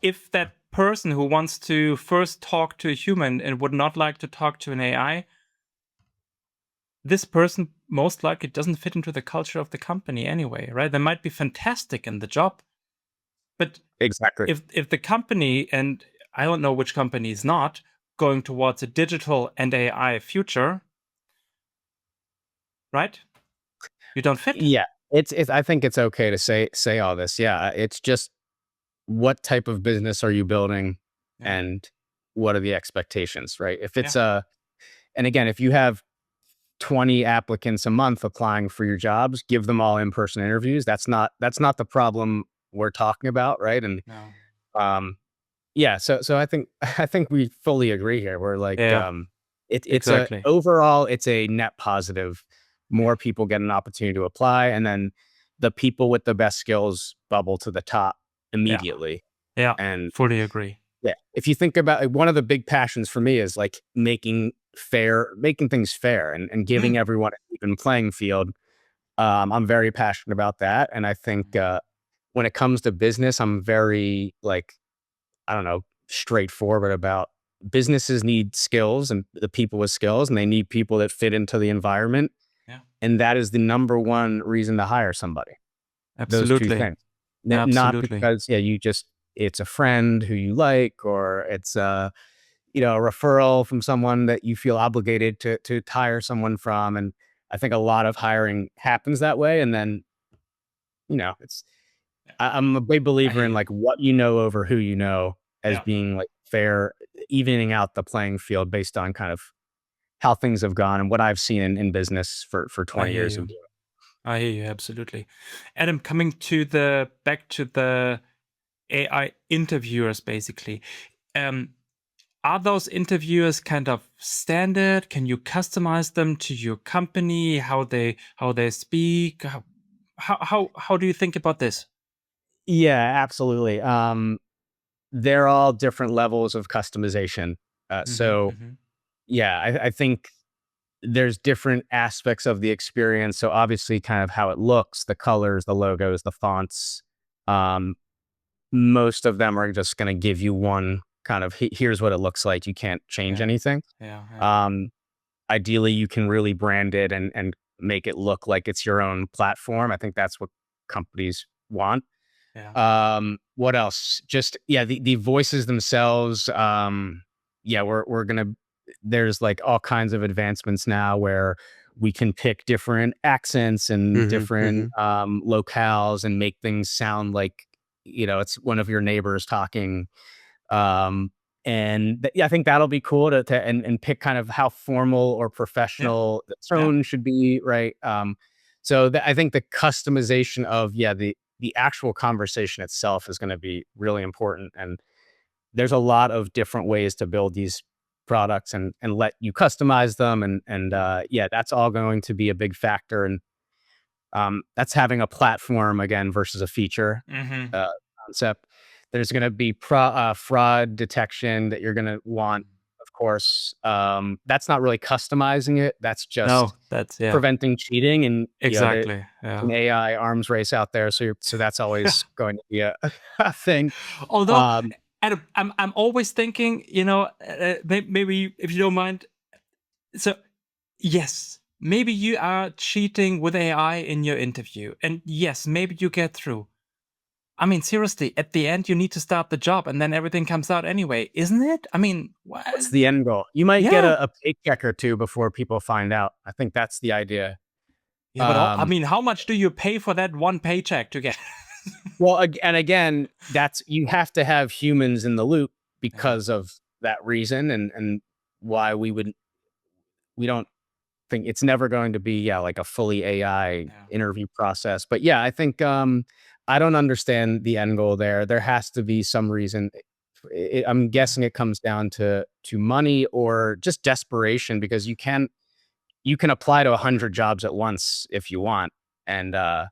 B: if that person who wants to first talk to a human and would not like to talk to an AI, this person most likely doesn't fit into the culture of the company anyway, right? They might be fantastic in the job, But
A: Exactly.
B: if the company, and I don't know which company is not going towards a digital and AI future, right? You don't fit.
A: Yeah. It's I think it's okay to say all this. Yeah. It's just what type of business are you building
B: Yeah.
A: and what are the expectations, right? If
B: Yeah.
A: it's and again, if you have 20 applicants a month applying for your jobs, give them all in-person interviews. That's not the problem we're talking about, right? And
B: No.
A: um yeah, so I think we fully agree here. We're like
B: Yeah.
A: it's a
B: Exactly.
A: overall it's a net positive.
B: Yeah.
A: More people get an opportunity to apply, and then the people with the best skills bubble to the top
B: Yeah.
A: immediately.
B: Yeah.
A: And
B: Fully agree.
A: yeah, if you think about it, one of the big passions for me is like making things fair and
B: Mm.
A: giving everyone an even playing field. I'm very passionate about that, and I think when it comes to business, I'm very like I don't know straightforward about businesses need skills and the people with skills, and they need people that fit into the environment,
B: Yeah.
A: and that is the number one reason to hire somebody. Those two
B: Absolutely.
A: things, not
B: Absolutely.
A: because it's a friend who you like or it's a referral from someone that you feel obligated to hire someone from. And I think a lot of hiring happens that way. And then, it's
B: Yeah.
A: I'm a big
B: I
A: believer
B: hear
A: in
B: you.
A: like what you know over who you know as
B: Yeah.
A: being like fair, evening out the playing field based on kind of how things have gone and what I've seen in business for
B: I
A: 20
B: hear
A: years of
B: you.
A: doing
B: I hear you. Absolutely. Adam, coming back to the AI interviewers, basically. Um, are those interviewers kind of standard? Can you customize them to your company? How they speak? How do you think about this?
A: Yeah, absolutely. They're all different levels of customization.
B: Hmm.
A: So
B: Hmm.
A: yeah, I think there's different aspects of the experience. So obviously kind of how it looks, the colors, the logos, the fonts. Um, Most of them are just going to give you one kind of here's what it looks like. You can't change
B: Yeah.
A: anything.
B: Yeah. Yeah.
A: Um, Ideally, you can really brand it and make it look like it's your own platform. I think that's what companies want.
B: Yeah.
A: What else? Just yeah, the voices themselves. Yeah, we're gonna. There's like all kinds of advancements now where we can pick different accents and
B: Hmm.
A: different
B: Hmm.
A: locales and make things sound like it's one of your neighbors talking. Um, yeah, I think that'll be cool to pick kind of how formal or
B: Yeah.
A: professional the
B: Yeah.
A: tone should be, right? So I think the customization of the actual conversation itself is going to be really important, and there's a lot of different ways to build these products and let you customize them, and yeah, that's all going to be a big factor, and that's having a platform again versus a feature
B: Hmm.
A: uh, concept. There's going to be fraud detection that you're going to want, of course. That's not really customizing it. That's just
B: No, that's yeah.
A: preventing cheating, and the
B: Exactly.
A: an
B: Yeah.
A: AI arms race out there. So that's always going to be a thing.
B: Although,
A: Um,
B: Adam, I'm always thinking, maybe if you don't mind. So, yes, maybe you are cheating with AI in your interview, and yes, maybe you get through. I mean, seriously, at the end, you need to start the job, and then everything comes out anyway, isn't it? I mean, what?
A: what's the end goal? You might get
B: Yeah,
A: a paycheck or two before people find out. I think that's the idea.
B: yeah, but I
A: Um,
B: mean, how much do you pay for that one paycheck to get?
A: Well, and again, that's you have to have humans in the loop
B: Yeah,
A: because of that reason, and why we don't think it's never going to be like a fully AI
B: yeah,
A: interview process. But yeah, I think I don't understand the end goal there. There has to be some reason. I'm
B: yeah,
A: guessing it comes down to money or just desperation because you can apply to 100 jobs at once if you want, and yeah,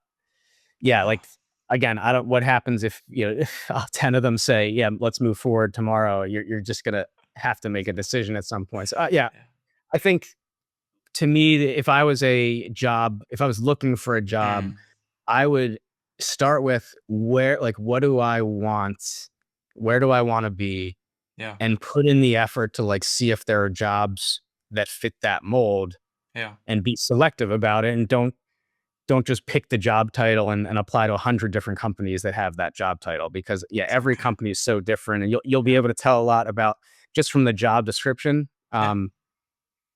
B: yeah,
A: like, again, I don't what happens if, if 10 of them say, "Yeah, let's move forward tomorrow." You're just gonna have to make a decision at some point. So, yeah,
B: yeah.
A: I think to me, if I was looking for a job,
B: Mm,
A: I would start with what do I want? Where do I wanna be?
B: yeah,
A: And put in the effort to, like, see if there are jobs that fit that mold
B: yeah,
A: and be selective about it and don't don't just pick the job title and apply to 100 different companies that have that job title, because every
B: Exactly.
A: company is so different, and you'll be
B: Yeah.
A: able to tell a lot about just from the job description.
B: Yeah.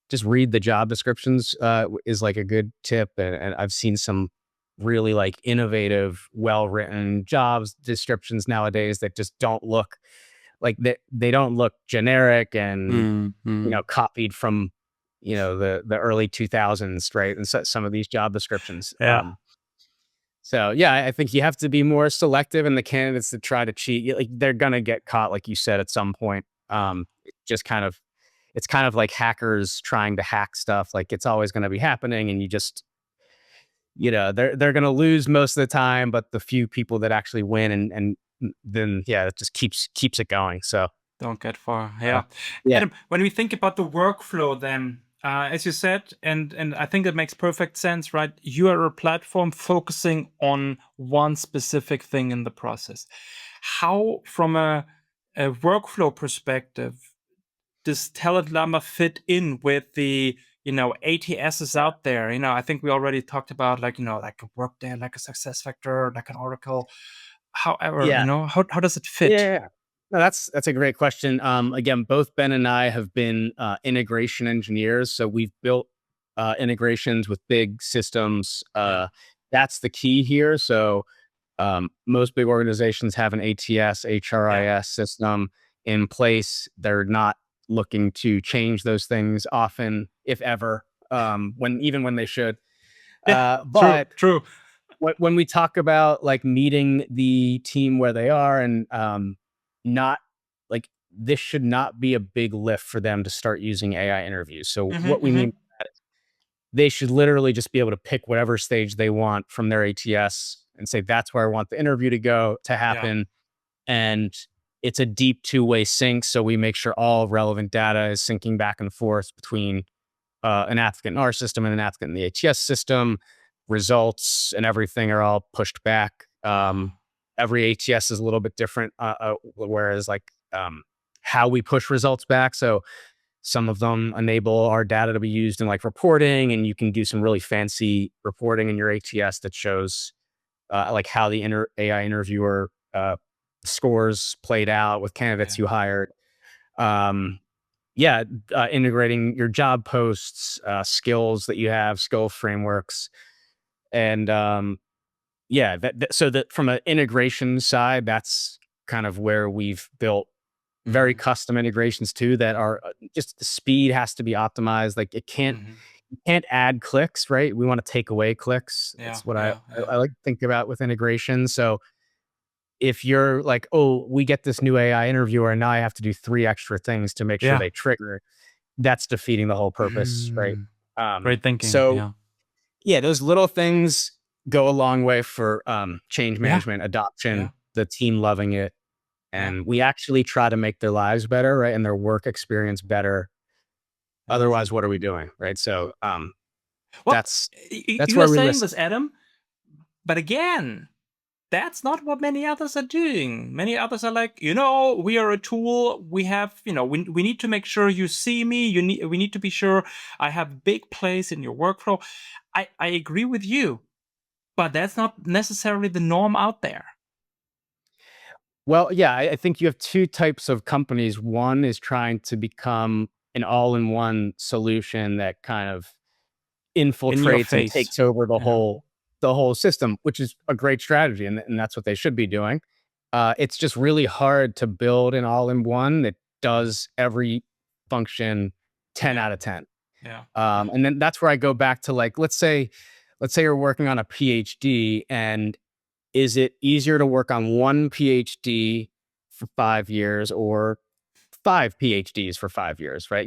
A: Just read the job descriptions is like a good tip, and I've seen some really like innovative, well written jobs descriptions nowadays that just don't look like they don't look generic and
B: Mm.
A: copied from the early 2000s, right? And so, some of these job descriptions.
B: Yeah.
A: So yeah, I think you have to be more selective, and the candidates that try to cheat, like they're gonna get caught, like you said, at some point.
B: Yeah.
A: Just kind of, it's kind of like hackers trying to hack stuff. Like it's always going to be happening, and you just, they're going to lose most of the time, but the few people that actually win, and then it just keeps it going. So
B: Don't get far.
A: uh,
B: Yeah.
A: yeah,
B: Adam, when we think about the workflow, then, as you said, and I think it makes perfect sense, right? You are a platform focusing on one specific thing in the process. How, from a workflow perspective, does TalentLlama fit in with the ATSs out there? I think we already talked about like like a Workday, like a SuccessFactor, like an Oracle. However,
A: yeah,
B: how does it fit?
A: yeah. No, that's a great question. Again, both Ben and I have been integration engineers, so we've built integrations with big systems.
B: Yeah.
A: That's the key here. So most big organizations have an ATS,
B: Yeah.
A: HRIS system in place. They're not looking to change those things often, if ever, when they should.
B: Yeah. True.
A: But
B: True.
A: when we talk about like meeting the team where they are, and not like this should not be a big lift for them to start using AI interviews. So what we mean,
B: Hmm.
A: they should literally just be able to pick whatever stage they want from their ATS and say, that's where I want the interview to go to
B: Yeah.
A: happen. And it's a deep two-way sync. So we make sure all relevant data is syncing back and forth between an applicant in our system and an applicant in the ATS system. Results and everything are all pushed back. Every ATS is a little bit different, whereas like how we push results back. So some of them enable our data to be used in like reporting, and you can do some really fancy reporting in your ATS that shows like how the AI interviewer scores played out with candidates
B: Yeah.
A: you hired. Um, Integrating your job posts, skills that you have, skill frameworks, and so that from an integration side, that's kind of where we've built very
B: Hmm.
A: custom integrations too, that are just the speed has to be optimized. Like
B: Hmm.
A: you can't add clicks, right? We want to take away clicks.
B: Yeah.
A: That's what
B: Yeah. Yeah.
A: I like to think about with integration. So if you're like, oh, we get this new AI interviewer, and now I have to do 3 extra things to make sure
B: Yeah.
A: they trigger, that's defeating the whole purpose, right?
B: Mm. Great thinking.
A: So
B: Yeah.
A: yeah, those little things go a long way for change
B: Yeah.
A: management,
B: Yeah.
A: adoption, the team loving it,
B: Yeah.
A: and we actually try to make their lives better, right, and their work experience better. Otherwise,
B: Amazing.
A: what are we doing, right? So
B: Well,
A: that's that's
B: you
A: where
B: are
A: we
B: saying
A: list.
B: this, Adam, but again, that's not what many others are doing. Many others are like, we are a tool. We have, we need to make sure you see me. We need to be sure I have a big place in your workflow. I agree with you, but that's not necessarily the norm out there.
A: Well, yeah, I think you have two types of companies. One is trying to become an all-in-one solution that kind of
B: In your
A: infiltrates and
B: face.
A: takes over
B: Yeah.
A: the whole system, which is a great strategy, and that's what they should be doing. It's just really hard to build an all-in-one that
B: Yeah.
A: does every function 10
B: Yeah.
A: out of 10.
B: Yeah. Yeah.
A: And then that's where I go back to like, let's say you're working on a PhD, and is it easier to work on one PhD for 5 years or five PhDs for 5 years, right?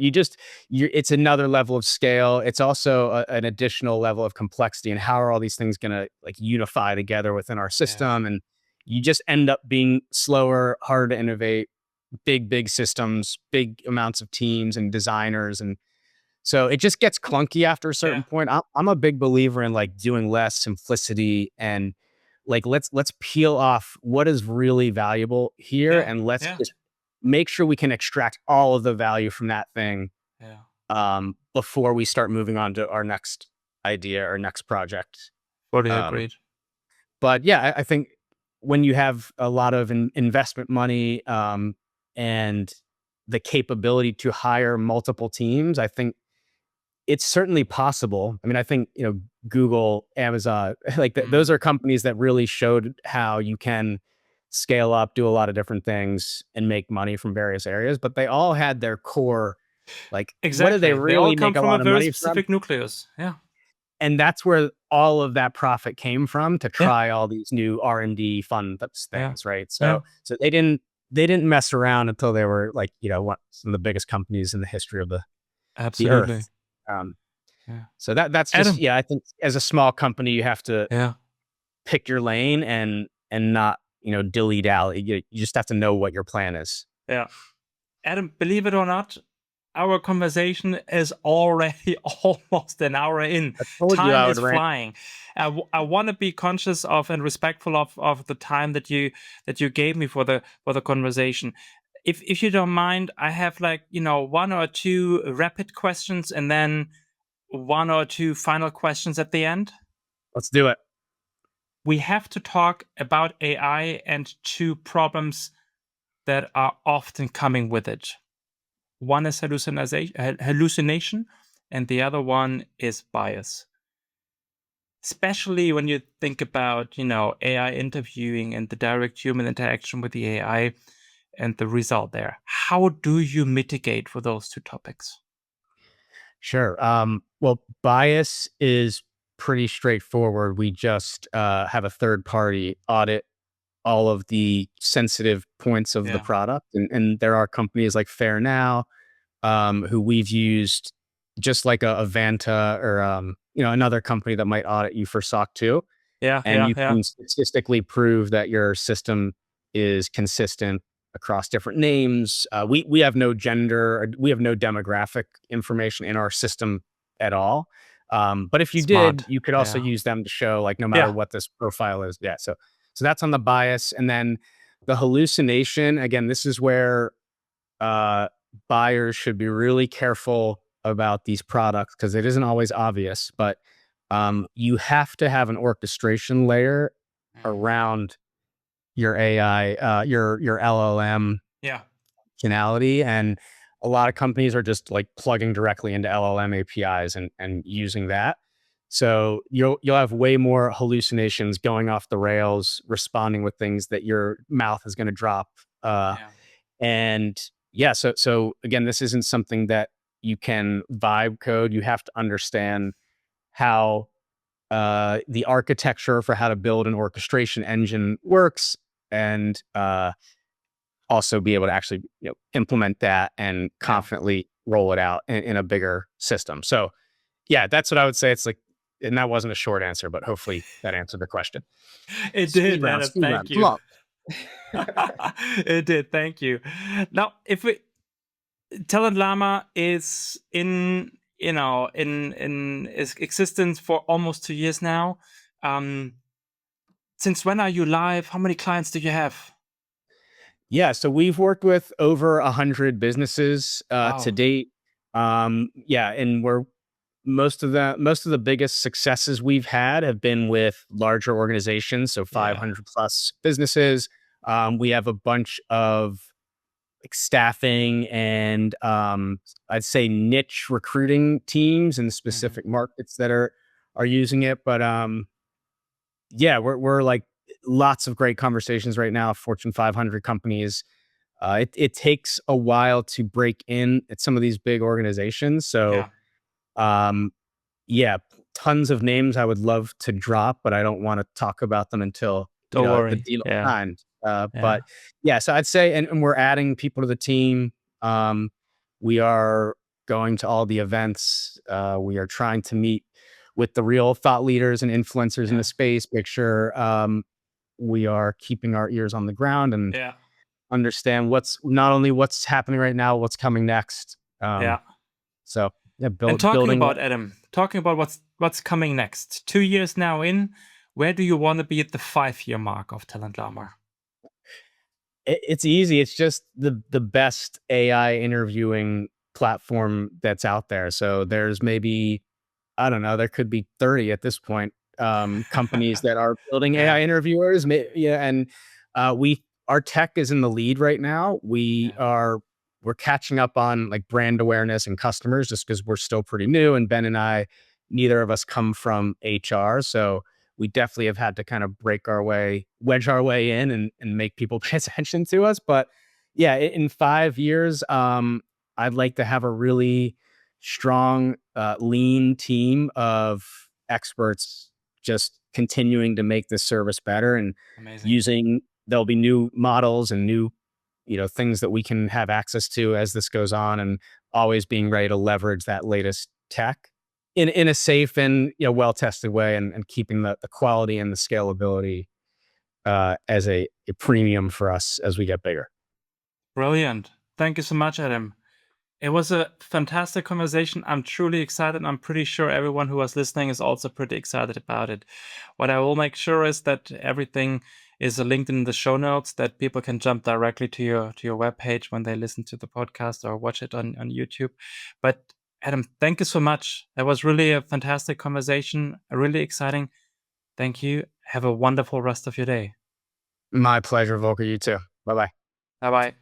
A: It's another level of scale. It's also an additional level of complexity. And how are all these things going to like unify together within our
B: Yeah.
A: system? And you just end up being slower, harder to innovate, big systems, big amounts of teams and designers. And so it just gets clunky after a certain
B: Yeah.
A: point. I'm a big believer in like doing less, simplicity, and like let's peel off what is really valuable here,
B: Yeah.
A: and let's
B: Yeah.
A: just make sure we can extract all of the value from that thing
B: Yeah.
A: before we start moving on to our next idea or next project.
B: Fully
A: Um,
B: agreed.
A: but yeah, I think when you have a lot of investment money and the capability to hire multiple teams, I think it's certainly possible. I mean, I think, Google, Amazon, like those are companies that really showed how you can scale up, do a lot of different things and make money from various areas, but they all had their core, like, what do they
B: Exactly. They all
A: really
B: come
A: make a
B: from a
A: lot of
B: very
A: money from?
B: specific nucleus. Yeah.
A: And that's where all of that profit came from, to
B: Yeah.
A: try all these new R&D fun
B: Yeah.
A: things, right?
B: Yeah.
A: So they didn't mess around until they were like, some of the biggest companies in the history of the
B: Absolutely.
A: earth. Um,
B: Yeah.
A: so that's just,
B: Adam.
A: yeah, I think as a small company, you have to
B: Yeah.
A: pick your lane and not, dilly dally. You just have to know what your plan is.
B: Yeah. Adam, believe it or not, our conversation is already almost an hour in.
A: I told you
B: Time
A: I would
B: is
A: rant.
B: flying. I want to be conscious of and respectful of the time that you gave me for the conversation. If you don't mind, I have one or two rapid questions and then one or two final questions at the end.
A: Let's do it.
B: We have to talk about AI and two problems that are often coming with it. One is hallucination, and the other one is bias. Especially when you think about, AI interviewing and the direct human interaction with the AI and the result there. How do you mitigate for those two topics?
A: Sure. Well, bias is pretty straightforward. We just have a third party audit all of the sensitive points of the
B: Yeah.
A: product, and there are companies like Fair Now, who we've used, just like a Vanta or another company that might audit you for SOC 2,
B: Yeah,
A: and
B: yeah,
A: you
B: yeah,
A: can statistically prove that your system is consistent across different names. We have no gender, or we have no demographic information in our system at all. But if you did,
B: smart.
A: you could also
B: Yeah,
A: use them to show, like, no matter
B: yeah,
A: what this profile is. Yeah. So that's on the bias. And then the hallucination, again, this is where uh, buyers should be really careful about these products, because it isn't always obvious, but you have to have an orchestration layer around your AI, your LLM
B: yeah,
A: functionality. And a lot of companies are just like plugging directly into LLM APIs and using that. So you'll have way more hallucinations, going off the rails, responding with things that your mouth is going to drop.
B: yeah,
A: And yeah, so again, this isn't something that you can vibe code. You have to understand how the architecture for how to build an orchestration engine works, and also be able to actually, implement that and
B: yeah.
A: confidently roll it out in a bigger system. So yeah, that's what I would say. It's like, and that wasn't a short answer, but hopefully that answered the question.
B: It
A: Speed
B: did,
A: round,
B: Adam.
A: speed
B: Thank
A: round. Come
B: you.
A: on.
B: It did. Thank you. Now, if we TalentLlama is in existence for almost 2 years now. Um, since when are you live? How many clients do you have?
A: Yeah, so we've worked with over 100 businesses to
B: Wow.
A: date. Yeah, and we're most of the biggest successes we've had have been with larger organizations, so
B: Yeah.
A: 500 plus businesses. We have a bunch of like staffing and I'd say niche recruiting teams in
B: Mhm.
A: specific markets that are using it. But yeah, we're like, lots of great conversations right now. Fortune 500 companies. It takes a while to break in at some of these big organizations. So
B: Yeah.
A: um, yeah, tons of names I would love to drop, but I don't want to talk about them until,
B: Don't
A: the
B: worry.
A: deal is
B: Yeah.
A: signed.
B: Yeah.
A: But yeah, so I'd say, and we're adding people to the team. We are going to all the events. We are trying to meet with the real thought leaders and influencers in the
B: Yeah.
A: space. Make sure we are keeping our ears on the ground and
B: Yeah.
A: understand not only what's happening right now, what's coming next.
B: Yeah.
A: So yeah,
B: And talking
A: building.
B: about Adam, talking about what's coming next. 2 years now in, where do you want to be at the 5 year mark of TalentLlama?
A: It's easy. It's just the best AI interviewing platform that's out there. So there's maybe, I don't know, there could be 30 at this point. companies that are building AI interviewers. And our tech is in the lead right now. We're catching up on like brand awareness and customers just because we're still pretty new. And Ben and I, neither of us come from HR, so we definitely have had to kind of wedge our way in and make people pay attention to us. But yeah, in 5 years, I'd like to have a really strong, lean team of experts just continuing to make this service better and
B: Amazing.
A: there'll be new models and new, things that we can have access to as this goes on, and always being ready to leverage that latest tech in a safe and well-tested way, and keeping the quality and the scalability as a premium for us as we get bigger.
B: Brilliant. Thank you so much, Adam. It was a fantastic conversation. I'm truly excited. I'm pretty sure everyone who was listening is also pretty excited about it. What I will make sure is that everything is linked in the show notes, that people can jump directly to your webpage when they listen to the podcast or watch it on YouTube. But Adam, thank you so much. That was really a fantastic conversation, really exciting. Thank you. Have a wonderful rest of your day.
A: My pleasure, Volker. You too. Bye-bye.
B: Bye-bye.